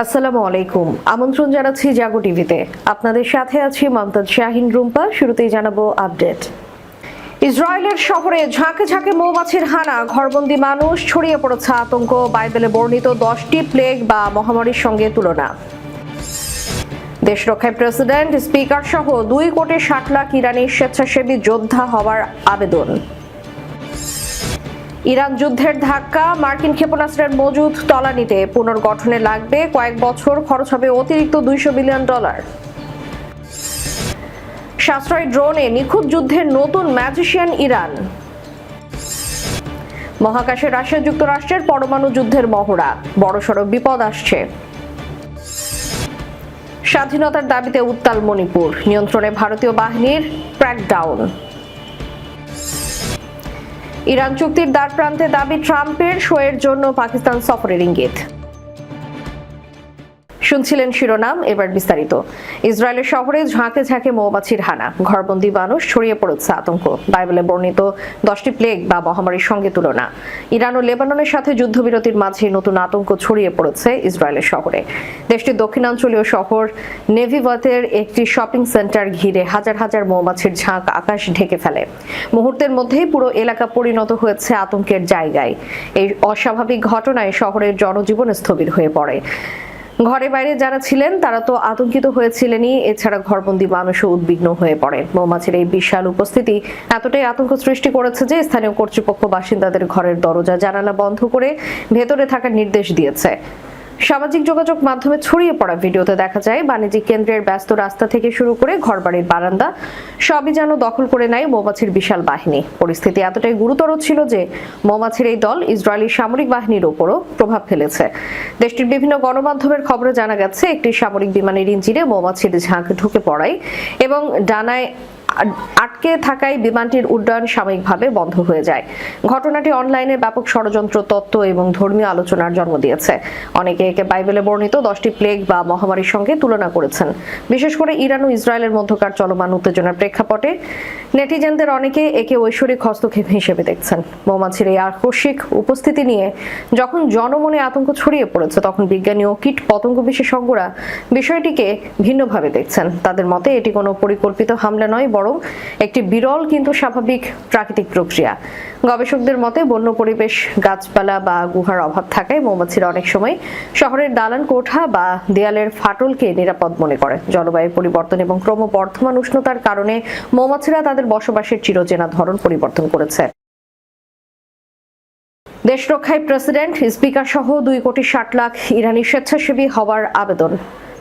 আসসালামু আলাইকুম। আমন্ত্রণ জানাচ্ছি জাগো টিভিতে। আপনাদের সাথে আছি মমতাজ শাহিন রুম্পা। শুরুতেই জানাবো আপডেট। ইসরায়েলের শহরে ঝাঁকে ঝাঁকে মৌমাছির হানা, ঘরবন্দি মানুষ, ছড়িয়ে পড়েছে আতঙ্ক, বাইবেলে বর্ণিত 10টি প্লেগ বা মহামারীর সঙ্গে তুলনা। দেশ রক্ষায় প্রেসিডেন্ট, স্পিকার সহ 2,60,00,000 ইরানি স্বেচ্ছাসেবী যোদ্ধা হওয়ার আবেদন। ইরান যুদ্ধের ধাক্কা, মার্কিন ক্ষেপণাস্ত্রের মজুদ তলানিতে, পুনর্গঠনে লাগবে কয়েক বছর, খরচ হবে অতিরিক্ত $200 বিলিয়ন। সাশ্রয়ী ড্রোনে নিখুঁত যুদ্ধের নতুন ম্যাজিশিয়ান ইরান। মহাকাশে রাশিয়া যুক্তরাষ্ট্রের পরমাণু যুদ্ধের মহড়া, বড়সড় বিপদ আসছে। স্বাধীনতার দাবিতে উত্তাল মণিপুর, নিয়ন্ত্রণে ভারতীয় বাহিনীর ক্র্যাকডাউন। ইরান চুক্তির দ্বারপ্রান্তে দাবি ট্রাম্পের, শোয়ের জন্য পাকিস্তান সফরের ইঙ্গিত। শুনছিলেন শিরোনাম, এবার বিস্তারিত। ইসরায়েলের শহরে ঝাঁকে ঝাঁকে মৌমাছির হানা, ঘরবন্দি মানুষ, ছড়িয়ে পড়েছে আতঙ্ক, বাইবেলে বর্ণিত 10টি প্লেগ বা মহামারীর সঙ্গে তুলনা। ইরান ও লেবাননের সাথে যুদ্ধবিরতির মাঝে নতুন আতঙ্ক ছড়িয়ে পড়েছে ইসরায়েলের শহরে। দেশটির দক্ষিণাঞ্চলীয় শহর নেভিভাতের একটি শপিং সেন্টার ঘিরে হাজার হাজার মৌমাছির ঝাঁক আকাশ ঢেকে ফেলে। মুহূর্তের মধ্যেই পুরো এলাকা পরিণত হয়েছে আতঙ্কের জায়গায়। এই অস্বাভাবিক ঘটনায় শহরের জনজীবন স্থবির হয়ে পড়ে। ঘরে বাইরে যারা ছিলেন তারা তো আতঙ্কিত হয়েছিলেনই, এছাড়া ঘরবন্দি মানুষও উদ্বিগ্ন হয়ে পড়ে। মৌমাছির এই বিশাল উপস্থিতি এতটাই আতঙ্ক সৃষ্টি করেছে যে স্থানীয় কর্তৃপক্ষ বাসিন্দাদের ঘরের দরজা জানালা বন্ধ করে ভেতরে থাকার নির্দেশ দিয়েছে। সামাজিক যোগাযোগ মাধ্যমে ছড়িয়ে পড়া ভিডিওতে দেখা যায় বাণিজ্যিক কেন্দ্রের ব্যস্ত রাস্তা থেকে শুরু করে ঘরবাড়ির বারান্দা সবই যেন দখল করে নেয় মৌমাছির বিশাল বাহিনী। পরিস্থিতি এতটাই গুরুতর ছিল যে মৌমাছির এই দল ইসরায়েলি সামরিক বাহিনীর উপরও প্রভাব ফেলেছে। দেশটির বিভিন্ন গণমাধ্যমের খবরে জানা গেছে একটি সামরিক বিমানের ইঞ্জিনে মৌমাছির ঝাঁক ঢুকে পড়ায় এবং ডানায় আটকে থাকায় বিমানটির উড্ডয়ন সাময়িকভাবে বন্ধ হয়ে যায়। ঘটনাটি অনলাইনে ব্যাপক ষড়যন্ত্র, তত্ত্ব এবং ধর্মীয় আলোচনার জন্ম দিয়েছে। অনেকে একে বাইবেলে বর্ণিত 10টি প্লেগ বা মহামারীর সঙ্গে তুলনা করেছেন। বিশেষ করে ইরান ও ইসরায়েলের মধ্যকার চলমান উত্তেজনার প্রেক্ষাপটে নেটিজেনদের অনেকে একে ঐশ্বরিক হস্তক্ষেপ হিসেবে দেখছেন। মৌমাছির এই আকস্মিক উপস্থিতি নিয়ে যখন জনমনে আতঙ্ক ছড়িয়ে পড়েছে, তখন বিজ্ঞানী ও কীট পতঙ্গ বিশেষজ্ঞরা বিষয়টিকে ভিন্নভাবে দেখছেন। তাদের মতে এটি কোনো পরিকল্পিত হামলা নয়, বরং একটি বিরল কিন্তু স্বাভাবিক প্রাকৃতিক প্রক্রিয়া। গবেষকদের মতে বন্য পরিবেশ, গাছপালা বা গুহার অভাব থাকায় মৌমাছিরা অনেক সময় শহরের দালান কোঠা বা দেয়ালের ফাটলকে নিরাপদ মনে করে। জলবায়ুর পরিবর্তন এবং ক্রমবর্ধমান উষ্ণতার কারণে মৌমাছিরা তাদের বসবাসের চিরচেনা ধরন পরিবর্তন করেছে। দেশ রক্ষায় প্রেসিডেন্ট, স্পিকার সহ 2,60,00,000 ইরানি স্বেচ্ছাসেবী হওয়ার আবেদন।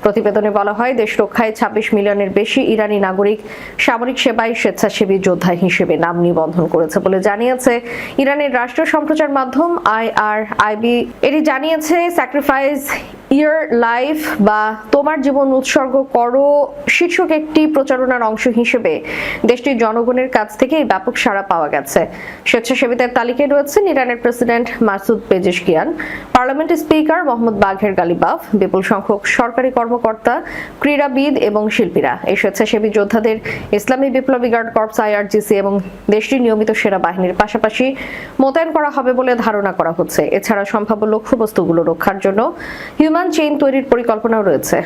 প্রতিবেদনে বলা হয়, দেশ রক্ষায় 26 মিলিয়নের বেশি ইরানি নাগরিক সামরিক সেবায় স্বেচ্ছাসেবী যোদ্ধা হিসেবে নাম নিবন্ধন করেছে বলে জানিয়েছে ইরানের রাষ্ট্রীয় সম্প্রচার মাধ্যম IRIB। এটি জানিয়েছে স্যাক্রিফাইস ইয়োর লাইফ বা তোমার জীবন উৎসর্গ করো শীর্ষক একটি প্রচারণার অংশ হিসেবে দেশটির জনগণের কাছ থেকে এই ব্যাপক সাড়া পাওয়া গেছে। স্বেচ্ছাসেবীদের তালিকায় রয়েছেন ইরানের প্রেসিডেন্ট মাসুদ পেজেশকিয়ান, পার্লামেন্টের স্পিকার মোহাম্মদ বাঘের গালিবাফ, বিপুল সংখ্যক সরকারি কর্মকর্তা, ক্রীড়াবিদ এবং শিল্পীরা। এই স্বেচ্ছাসেবী যোদ্ধাদের ইসলামী বিপ্লবী গার্ড কর্পস IRGC এবং দেশটির নিয়মিত সেনাবাহিনীর পাশাপাশি মোতায়েন করা হবে বলে ধারণা করা হচ্ছে। এছাড়া সম্ভাব্য লক্ষ্যবস্তুগুলো রক্ষার জন্য হিউম্যান চেইন তৈরির পরিকল্পনাও রয়েছে।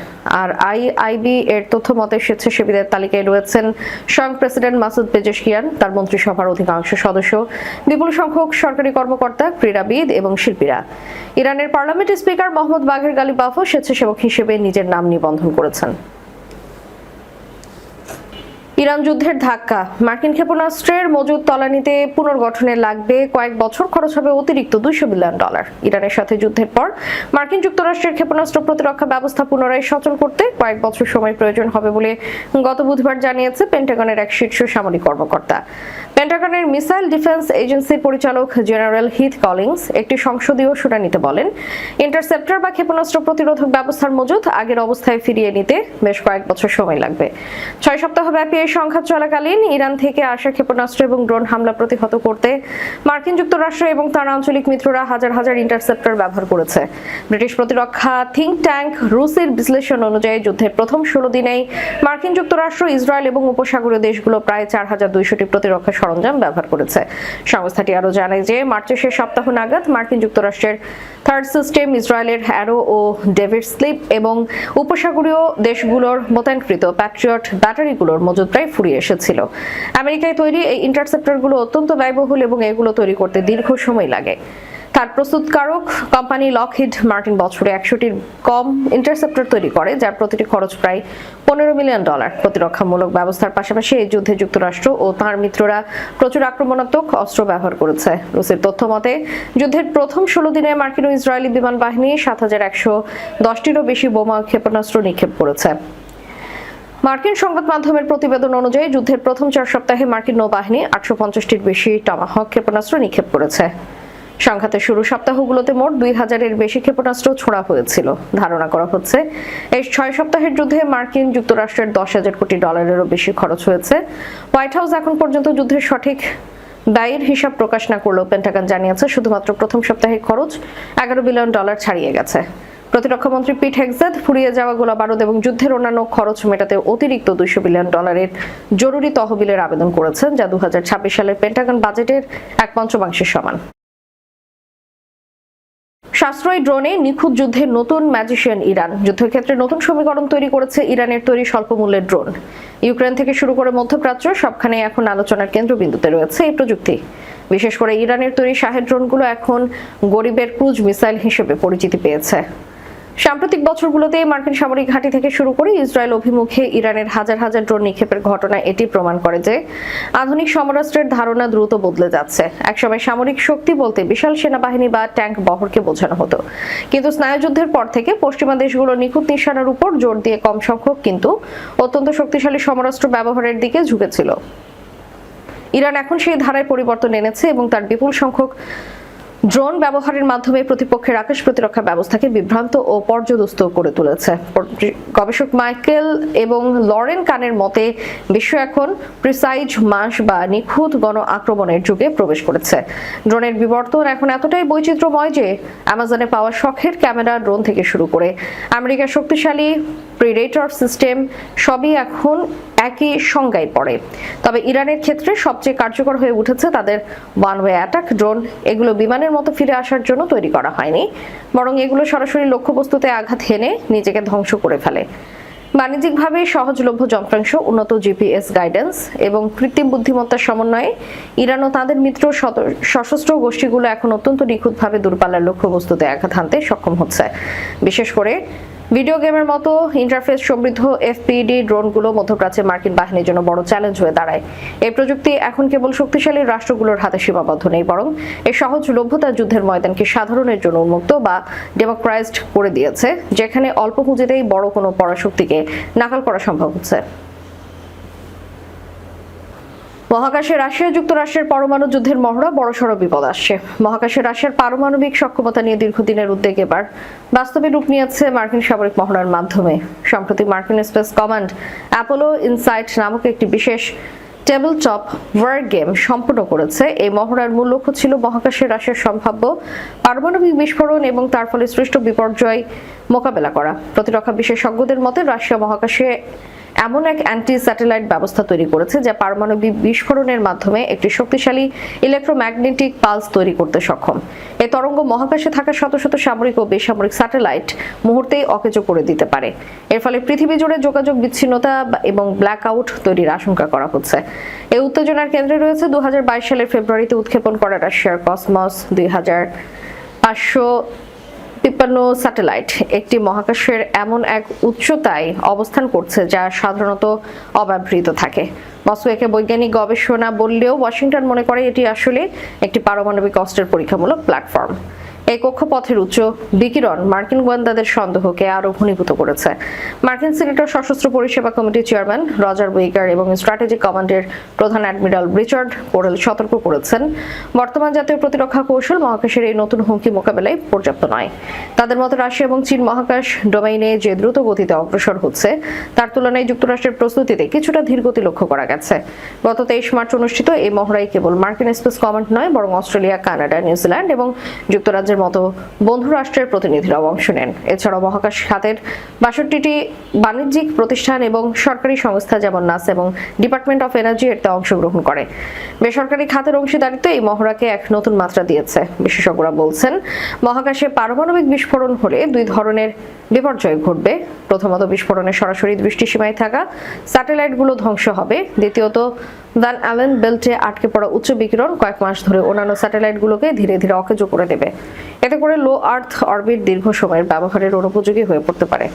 আর IIB এর তথ্য মতে স্বেচ্ছাসেবীদের তালিকায় রয়েছেন স্বয়ং প্রেসিডেন্ট মাসুদ পেজেশকিয়ান, তার মন্ত্রিসভার অধিকাংশ সদস্য, বিপুল সংখ্যক সরকারি কর্মকর্তা, ক্রীড়াবিদ এবং শিল্পীরা। ইরানের পার্লামেন্টের স্পিকার মোহাম্মদ বাঘের গালিবাফও স্বেচ্ছাসেবক হিসেবে নিজের নাম নিবন্ধন করেছেন। ইরান যুদ্ধের ধাক্কা, মার্কিন ক্ষেপণাস্ত্রের মজুদ তলানিতে, পুনর্গঠনে লাগবে কয়েক বছর, খরচ হবে অতিরিক্ত $200 বিলিয়ন। ইরানের সাথে যুদ্ধের পর মার্কিন যুক্তরাষ্ট্রের ক্ষেপণাস্ত্র প্রতিরক্ষা ব্যবস্থা পুনরায় সচল করতে কয়েক বছর সময় প্রয়োজন হবে বলে গত বুধবার জানিয়েছে পেন্টাগনের এক শীর্ষ সামরিক কর্মকর্তা। পেন্টাগনের মিসাইল ডিফেন্স এজেন্সির পরিচালক জেনারেল হিথ কলিংস একটি সংসদীয় শুনানিতে বলেন, ইন্টারসেপ্টর বা ক্ষেপণাস্ত্র প্রতিরোধক ব্যবস্থার মজুদ আগের অবস্থায় ফিরিয়ে নিতে বেশ কয়েক বছর সময় লাগবে। 6 সপ্তাহ ব্যাপী এই সংঘাত চলাকালীন ইরান থেকে আসা ক্ষেপণাস্ত্র এবং ড্রোন হামলা প্রতিহত করতে মার্কিন যুক্তরাষ্ট্র এবং তার আঞ্চলিক মিত্ররা হাজার হাজার ইন্টারসেপ্টর ব্যবহার করেছে। ব্রিটিশ প্রতিরক্ষা থিঙ্ক ট্যাঙ্ক রুসির বিশ্লেষণ অনুযায়ী যুদ্ধের প্রথম 16 দিনেই মার্কিন যুক্তরাষ্ট্র, ইসরায়েল এবং উপসাগরীয় দেশগুলো প্রায় 4200টি প্রতিরক্ষা সরঞ্জাম ব্যবহার করেছে। সংস্থাটি আরো জানায় যে মার্চের শেষ সপ্তাহ নাগাদ মার্কিন যুক্তরাষ্ট্রের থার্ড সিস্টেম, ইসরায়েলের অ্যারো ও ডেভিড স্লিপ এবং উপসাগরীয় দেশগুলোর মোতায়েনকৃত প্যাট্রিয়ট ব্যাটারিগুলোর মজুদ প্রায় ফুরিয়ে এসেছিল। আমেরিকায় তৈরি এই ইন্টারসেপ্টরগুলো অত্যন্ত ব্যয়বহুল এবং এগুলো তৈরি করতে দীর্ঘ সময় লাগে। তার প্রস্তুতকারক কোম্পানি লকহিড মার্টিন বছরে 100টির কম ইন্টারসেপ্টর তৈরি করে, যার প্রতিটি খরচ প্রায় $15 মিলিয়ন। প্রতিরক্ষামূলক ব্যবস্থার পাশাপাশি এই যুদ্ধে যুক্তরাষ্ট্র ও তার মিত্ররা প্রচুর আক্রমণাত্মক অস্ত্র ব্যবহার করেছে। রুসের তথ্য মতে যুদ্ধের প্রথম 16 দিনে মার্কিন ও ইসরায়েলি বিমান বাহিনী 7110টিরও বেশি বোমা ক্ষেপণাস্ত্র নিক্ষেপ করেছে। মার্কিন সংবাদ মাধ্যমের প্রতিবেদন অনুযায়ী যুদ্ধের প্রথম 4 সপ্তাহে মার্কিন নৌবাহিনী 850টির বেশি টমাহক ক্ষেপণাস্ত্র নিক্ষেপ করেছে। সংঘাতের শুরু সপ্তাহগুলোতে মোট 2000-এর বেশি ক্ষেপণাস্ত্র ছোড়া হয়েছিল। ধারণা করা হচ্ছে এই 6 সপ্তাহের যুদ্ধে মার্কিন যুক্তরাষ্ট্রের $10,000 কোটি বেশি খরচ হয়েছে। হোয়াইট হাউস এখন পর্যন্ত যুদ্ধের সঠিক ব্যয়ের হিসাব প্রকাশ না করলেও পেন্টাগন জানিয়েছে শুধুমাত্র প্রথম সপ্তাহে খরচ $11 বিলিয়ন ছাড়িয়ে গেছে। প্রতিরক্ষামন্ত্রী পিট হেগসেথ ফুরিয়ে যাওয়া গোলাবারুদ এবং যুদ্ধের অন্যান্য খরচ মেটাতে অতিরিক্ত $200 বিলিয়ন জরুরি তহবিলের আবেদন করেছেন, যা 2026 সালের পেন্টাগন বাজেটের 1/5 সমান। সাশ্রয়ী ড্রোনে নিখুঁত যুদ্ধের নতুন ম্যাজিশিয়ান ইরান। যুদ্ধক্ষেত্রে নতুন সমীকরণ তৈরি করেছে ইরানের তৈরি স্বল্প মূল্যের ড্রোন। ইউক্রেন থেকে শুরু করে মধ্যপ্রাচ্য সবখানে এখন আলোচনার কেন্দ্রবিন্দুতে রয়েছে এই প্রযুক্তি। বিশেষ করে ইরানের তৈরি শাহেদ ড্রোনগুলো এখন গরিবের ক্রুজ মিসাইল হিসেবে পরিচিতি পেয়েছে। সাম্প্রতিক বছরগুলোতে মার্কিন সামরিক ঘাঁটি থেকে শুরু করে ইসরায়েল অভিমুখে ইরানের হাজার হাজার ড্রোন নিক্ষেপের ঘটনা এটি প্রমাণ করে যে আধুনিক সমরাস্ত্রের ধারণা দ্রুত বদলে যাচ্ছে। একসময় সামরিক শক্তি বলতে বিশাল সেনাবাহিনী বা ট্যাঙ্ক বহরকে বোঝানো হতো, কিন্তু স্নায়ুযুদ্ধের পর থেকে পশ্চিমা দেশগুলো নিখুঁত নিশানার উপর জোর দিয়ে কম সংখ্যক কিন্তু অত্যন্ত শক্তিশালী সমরাস্ত্র ব্যবহারের দিকে ঝুঁকেছিল। ইরান এখন সেই ধারায় পরিবর্তন এনেছে এবং তার বিপুল সংখ্যক ড্রোন ব্যবহারের মাধ্যমে প্রতিপক্ষের আকাশ প্রতিরক্ষা ব্যবস্থাকে বিভ্রান্ত ও পর্যদস্ত করে তুলেছে। গবেষক মাইকেল এবং লরেন কানের মতে বিশ্ব এখন প্রিসাইজ মাস বা নিখুঁত গণ আক্রমণের যুগে প্রবেশ করেছে। ড্রোনের বিবর্তন এখন এতটাই বৈচিত্র্যময় যে অ্যামাজনে পাওয়া শখের ক্যামেরা ড্রোন থেকে শুরু করে আমেরিকার শক্তিশালী প্রিডেটর সিস্টেম সবই এখন একই সংজ্ঞায় পড়ে। তবে ইরানের ক্ষেত্রে সবচেয়ে কার্যকর হয়ে উঠেছে তাদের ওয়ান ওয়ে অ্যাটাক ড্রোন। এগুলো বিমানের মতো ফিরে আসার জন্য তৈরি করা হয়নি, বরং এগুলো সরাসরি লক্ষ্যবস্তুতে আঘাত হেনে নিজেকে ধ্বংস করে ফেলে। বাণিজ্যিকভাবে সহজলভ্য যন্ত্রাংশ, উন্নত জিপিএস গাইডেন্স এবং কৃত্রিম বুদ্ধিমত্তার সমন্বয়ে ইরান ও তাদের মিত্র সশস্ত্র গোষ্ঠীগুলো এখন অত্যন্ত নিখুঁতভাবে দূরপাল্লার লক্ষ্যবস্তুতে আঘাত হানতে সক্ষম হচ্ছে। বিশেষ করে ভিডিও গেমের মতো ইন্টারফেস সমৃদ্ধ এফপিডি ড্রোনগুলো মধ্যপ্রাচ্যে মার্কিন বাহিনীর জন্য বড় চ্যালেঞ্জ হয়ে দাঁড়ায়। এই প্রযুক্তি এখন কেবল শক্তিশালী রাষ্ট্রগুলোর হাতে সীমাবদ্ধ নেই, বরং এই সহজলভ্যতা যুদ্ধের ময়দানকে সাধারণের জন্য উন্মুক্ত বা ডেমোক্রাইজড করে দিয়েছে, যেখানে অল্প পুঁজিতেই বড় কোনো পরাশক্তিকে নাকাল করা সম্ভব হচ্ছে। মহাকাশে রাশিয়া যুক্তরাষ্ট্রের পরমাণু যুদ্ধের মহড়া বড়সড় বিপদ আসছে। মহাকাশে রাশিয়ার পারমাণবিক সক্ষমতা নিয়ে দীর্ঘদিনের উদ্বেগ এবার বাস্তবে রূপ নিয়েছে মার্কিন সামরিক মহড়ার মাধ্যমে। সম্প্রতি মার্কিন স্পেস কমান্ড অ্যাপোলো ইনসাইট নামক একটি বিশেষ টেবিল টপ ওয়ার গেম সম্পন্ন করেছে। এই মহড়ার মূল লক্ষ্য ছিল মহাকাশে রাশিয়ার সম্ভাব্য পারমাণবিক বিস্ফোরণ এবং তার ফলে সৃষ্ট বিপর্যয় মোকাবেলা করা। প্রতিরক্ষা বিশেষজ্ঞদের মতে রাশিয়া মহাকাশে এমন এক অ্যান্টি স্যাটেলাইট ব্যবস্থা তৈরি করেছে যা পারমাণবিক বিস্ফোরণের মাধ্যমে একটি শক্তিশালী ইলেকট্রোম্যাগনেটিক পালস তৈরি করতে সক্ষম। এই তরঙ্গ মহাকাশে থাকা শত শত সামরিক ও বেসামরিক স্যাটেলাইট মুহূর্তেই অকেজো করে দিতে পারে। এর ফলে পৃথিবী জুড়ে যোগাযোগ বিচ্ছিন্নতা এবং ব্ল্যাক আউট তৈরির আশঙ্কা করা হচ্ছে। এই উত্তেজনার কেন্দ্রে রয়েছে 2022 সালের ফেব্রুয়ারিতে উৎক্ষেপণ করা রাশিয়ার কসমস 2553 স্যাটেলাইট। একটি মহাকাশের এমন এক উচ্চতায় অবস্থান করছে যা সাধারণত অব্যবহৃত থাকে। মস্কো একে বৈজ্ঞানিক গবেষণা বললেও ওয়াশিংটন মনে করে এটি আসলে একটি পারমাণবিক অস্ত্রের পরীক্ষামূলক প্ল্যাটফর্ম। এই কক্ষপথের উচ্চ বিকিরণ মার্কিন গোয়েন্দাদের সন্দেহকে আরো ঘনীভূত করেছে। মার্কিন সিনেটর সশস্ত্র পরিষেবা কমিটির চেয়ারম্যান রজার উইকার এবং স্ট্র্যাটেজিক কমান্ডের প্রধান অ্যাডমিরাল রিচার্ড কোরেল সতর্ক করেছেন, বর্তমান জাতীয় প্রতিরক্ষা কৌশল মহাকাশের এই নতুন হুমকি মোকাবেলায় পর্যাপ্ত নয়। তাদের মতে রাশিয়া এবং চীন মহাকাশ ডোমেইনে যে দ্রুত গতিতে অগ্রসর হচ্ছে তার তুলনায় যুক্তরাষ্ট্রের প্রস্তুতিতে কিছুটা ধীরগতি লক্ষ্য করা গেছে। গত 23 মার্চ অনুষ্ঠিত এই মহড়ায় কেবল মার্কিন স্পেস কমান্ড নয়, বরং অস্ট্রেলিয়া, কানাডা, নিউজিল্যান্ড এবং যুক্তরাজ্যের যুক্তরাজ্যের মতো বন্ধু রাষ্ট্রের প্রতিনিধিরাও অংশ নেন। এছাড়াও মহাকাশ খাতের 62টি বাণিজ্যিক প্রতিষ্ঠান এবং সরকারি সংস্থা যেমন নাসা এবং ডিপার্টমেন্ট অফ এনার্জি এতে অংশগ্রহণ করে। বেসরকারি খাতের অংশীদারিত্ব এই মহড়াকে এক নতুন মাত্রা দিয়েছে। বিশেষজ্ঞরা বলছেন, মহাকাশে পারমাণবিক বিস্ফোরণ হলে দুই ধরনের বিপর্যয় ঘটবে। প্রথমত, বিস্ফোরণের সরাসরি দৃষ্টিসীমায় থাকা স্যাটেলাইটগুলো ধ্বংস হবে। দ্বিতীয়ত, ভ্যান অ্যালেন বেল্টে আটকে পড়া উচ্চ বিকিরণ কয়েক মাস ধরে অন্যান্য স্যাটেলাইটগুলোকে ধীরে ধীরে অকেজো করে দেবে। এতে করে লো আর্থ অরবিট দীর্ঘ সময়ের ব্যবহারের অনুপযোগী হয়ে পড়তে পারে।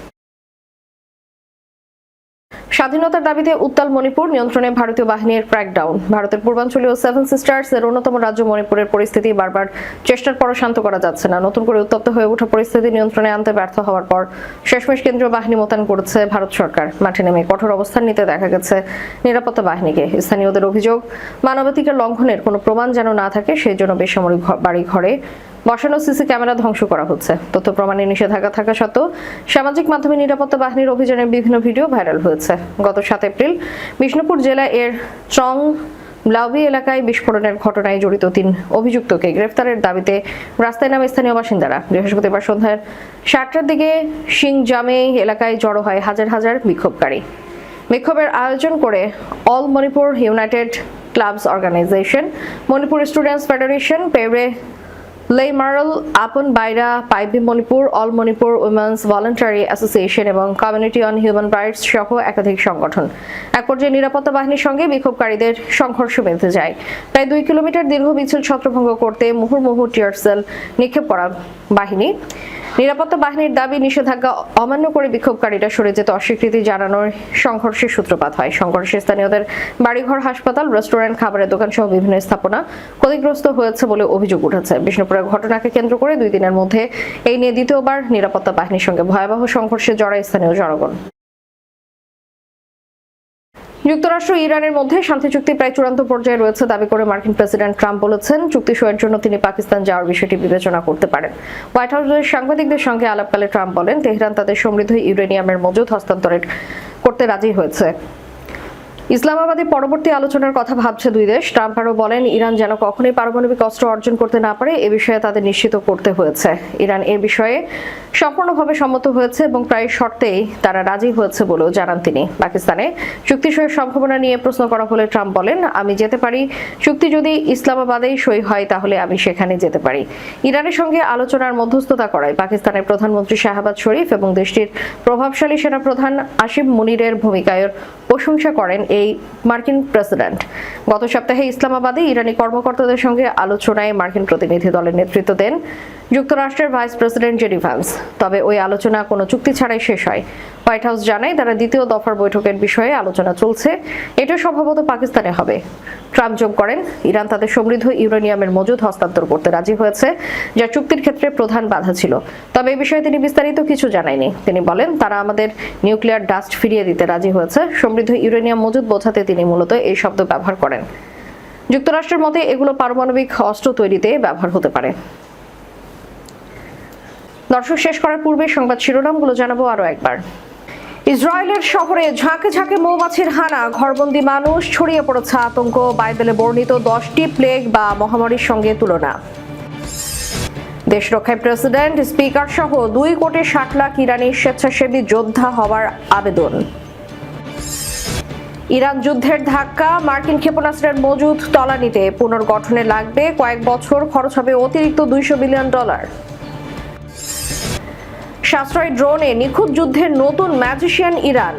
স্বাধীনতার দাবিতে উত্তাল মণিপুর, নিয়ন্ত্রণে ভারতীয় বাহিনীর ক্র্যাকডাউন। ভারতের পূর্বাঞ্চলীয় সেভেন সিস্টার্স এর অন্যতম রাজ্য মণিপুরের পরিস্থিতি বারবার চেষ্টার পরও শান্ত করা যাচ্ছে না। নতুন করে উত্তপ্ত হয়ে ওঠা পরিস্থিতি নিয়ন্ত্রণে আনতে ব্যর্থ হওয়ার পর শেষমেশ কেন্দ্রীয় বাহিনী মোতায়েন করেছে ভারত সরকার। মাঠে নেমে কঠোর অবস্থান নিতে দেখা গেছে নিরাপত্তা বাহিনীকে। স্থানীয়দের অভিযোগ, মানবাধিকার লঙ্ঘনের কোনো প্রমাণ যেন না থাকে সেই জন্য বেসামরিক বাড়ি ঘরে বসানো সিসি ক্যামেরা ধ্বংস করা হচ্ছে। তথ্য প্রমাণে নিষেধাজ্ঞা থাকা সত্ত্বেও সামাজিক মাধ্যমে নিরাপত্তা বাহিনীর অভিযানের বিভিন্ন ভিডিও ভাইরাল হয়েছে। গত 7 এপ্রিল বিষ্ণুপুর জেলা এর চং ব্লাউবি এলাকায় বিস্ফোরণের ঘটনায় জড়িত 3 অভিযুক্তকে গ্রেফতারের দাবিতে রাস্তায় নামে স্থানীয় বাসিন্দারা। বৃহস্পতিবার সন্ধ্যায় 7টার দিকে সিংজামে এলাকায় জড়ো হয় হাজার হাজার বিক্ষোভকারী। বিক্ষোভের আয়োজন করে all Manipur united clubs organisation, Manipur students federation, Pere Leimarol, Apun Baira, Paibi Manipur, all Manipur women's voluntary association এবং কমিউনিটি অন হিউম্যান রাইটস সহ একাধিক সংগঠন। এক পর্যায়ে নিরাপত্তা বাহিনীর সঙ্গে বিক্ষোভকারীদের সংঘর্ষ বেঁধে যায়। প্রায় 2 কিলোমিটার দীর্ঘ মিছিল ছত্রভঙ্গ করতে মুহুর্মুহু টিয়ার সেল নিক্ষেপ করা বাহিনী। নিরাপত্তা বাহিনীর দাবি নিষেধাজ্ঞা অমান্য করে বিক্ষোভকারীরা সরে যেতে অস্বীকৃতি জানানোর সংঘর্ষের সূত্রপাত হয়। সংঘর্ষে স্থানীয়দের বাড়িঘর, হাসপাতাল, রেস্টুরেন্ট, খাবারের দোকান সহ বিভিন্ন স্থাপনা ক্ষতিগ্রস্ত হয়েছে বলে অভিযোগ উঠেছে। বিষ্ণুপুরের ঘটনাকে কেন্দ্র করে 2 দিনের মধ্যে এই নিয়ে দ্বিতীয়বার নিরাপত্তা বাহিনীর সঙ্গে ভয়াবহ সংঘর্ষে জড়ায় স্থানীয় জনগণ। যুক্তরাষ্ট্র ইরানের মধ্যে শান্তি চুক্তি প্রায় চূড়ান্ত পর্যায়ে রয়েছে দাবি করে মার্কিন প্রেসিডেন্ট ট্রাম্প বলেছেন, চুক্তি সইয়ের জন্য তিনি পাকিস্তান যাওয়ার বিষয়টি বিবেচনা করতে পারেন। হোয়াইট হাউসের সাংবাদিকদের সঙ্গে আলাপকালে ট্রাম্প বলেন, তেহরান তাদের সমৃদ্ধ ইউরেনিয়ামের মজুদ হস্তান্তর করতে রাজি হয়েছে। ইসলামাবাদে পরবর্তী আলোচনার কথা ভাবছে 2 দেশ। ট্রাম্প আরও বলেন, ইরান যেন কখনোই পারমাণবিক অস্ত্র অর্জন করতে না পারে এ বিষয়ে তাদের নিশ্চিত করতে হয়েছে। ইরান এ বিষয়ে সম্পূর্ণভাবে সম্মত হয়েছে এবং প্রায় শর্তেই তারা রাজি হয়েছে বলেও জানান তিনি। পাকিস্তানে চুক্তি সইয়ের সম্ভাবনা নিয়ে প্রশ্ন করা হলে ট্রাম্প বলেন, আমি যেতে পারি। চুক্তি যদি ইসলামাবাদেই সই হয় তাহলে আমি সেখানে যেতে পারি। ইরানের সঙ্গে আলোচনার মধ্যস্থতা করায় পাকিস্তানের প্রধানমন্ত্রী শাহবাজ শরীফ এবং দেশটির প্রভাবশালী সেনাপ্রধান আসিফ মুনিরের ভূমিকায় প্রশংসা করেন এই মার্কিন প্রেসিডেন্ট। গত সপ্তাহে ইসলামাবাদে ইরানি কর্মকর্তাদের সঙ্গে আলোচনায় মার্কিন প্রতিনিধি দলের নেতৃত্ব দেন যুক্তরাষ্ট্রের ভাইস প্রেসিডেন্ট জেডি ভ্যান্স। তবে ওই আলোচনা কোনো চুক্তি ছাড়াই শেষ হয়। হোয়াইট হাউস জানায়, তারা দ্বিতীয় দফার বৈঠকের বিষয়ে আলোচনা চলছে। এটা সম্ভবত পাকিস্তানে হবে। ট্রাম্প যোগ করেন, ইরান তাদের সমৃদ্ধ ইউরেনিয়ামের মজুদ হস্তান্তর করতে রাজি হয়েছে, যা চুক্তির ক্ষেত্রে প্রধান বাধা ছিল। তবে এই বিষয়ে তিনি বিস্তারিত কিছু জানায়নি। তিনি বলেন, তারা আমাদের নিউক্লিয়ার ডাস্ট ফিরিয়ে দিতে রাজি হয়েছে। সমৃদ্ধ ইউরেনিয়াম মজুদ বোঝাতে তিনি মূলত এই শব্দ ব্যবহার করেন। যুক্তরাষ্ট্রের মতে এগুলো পারমাণবিক অস্ত্র তৈরিতে ব্যবহার হতে পারে। দর্শক, শেষ করার পূর্বে সংবাদ শিরোনামগুলো জানাবো আরো একবার। ইসরায়েলের শহরে ঝাঁকে ঝাঁকে মৌমাছির হানা, ঘরবন্দি মানুষ, ছড়িয়ে পড়েছে আতঙ্ক। বাইবেলে বর্ণিত 10টি প্লেগ বা মহামারীর সঙ্গে তুলনা। দেশ রক্ষায় প্রেসিডেন্ট, স্পিকার সহ 2,60,00,000 ইরানি স্বেচ্ছাসেবী যোদ্ধা হওয়ার আবেদন। ইরান যুদ্ধের ধাক্কা, মার্কিন ক্ষেপণাস্ত্রের মজুদ তলানিতে। পুনর্গঠনে লাগবে কয়েক বছর, খরচ হবে অতিরিক্ত $200 বিলিয়ন। সাশ্রয়ী ড্রোনে নিখুঁত যুদ্ধের নতুন ম্যাজিশিয়ান ইরান।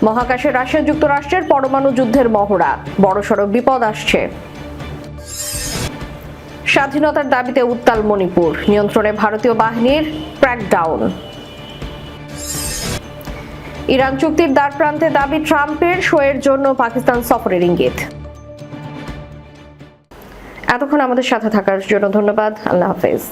মহাকাশে রাশিয়া যুক্তরাষ্ট্রের পরমাণু যুদ্ধের মহড়া, বড়সড় বিপদ আসছে। স্বাধীনতার দাবিতে উত্তাল মণিপুর, নিয়ন্ত্রণে ভারতীয় বাহিনীর ক্র্যাকডাউন। ইরান চুক্তির দ্বারপ্রান্তে দাবি ট্রাম্পের, সইয়ের জন্য পাকিস্তান সফরের ইঙ্গিত। এতক্ষণ আমাদের সাথে থাকার জন্য ধন্যবাদ। আল্লাহ হাফেজ।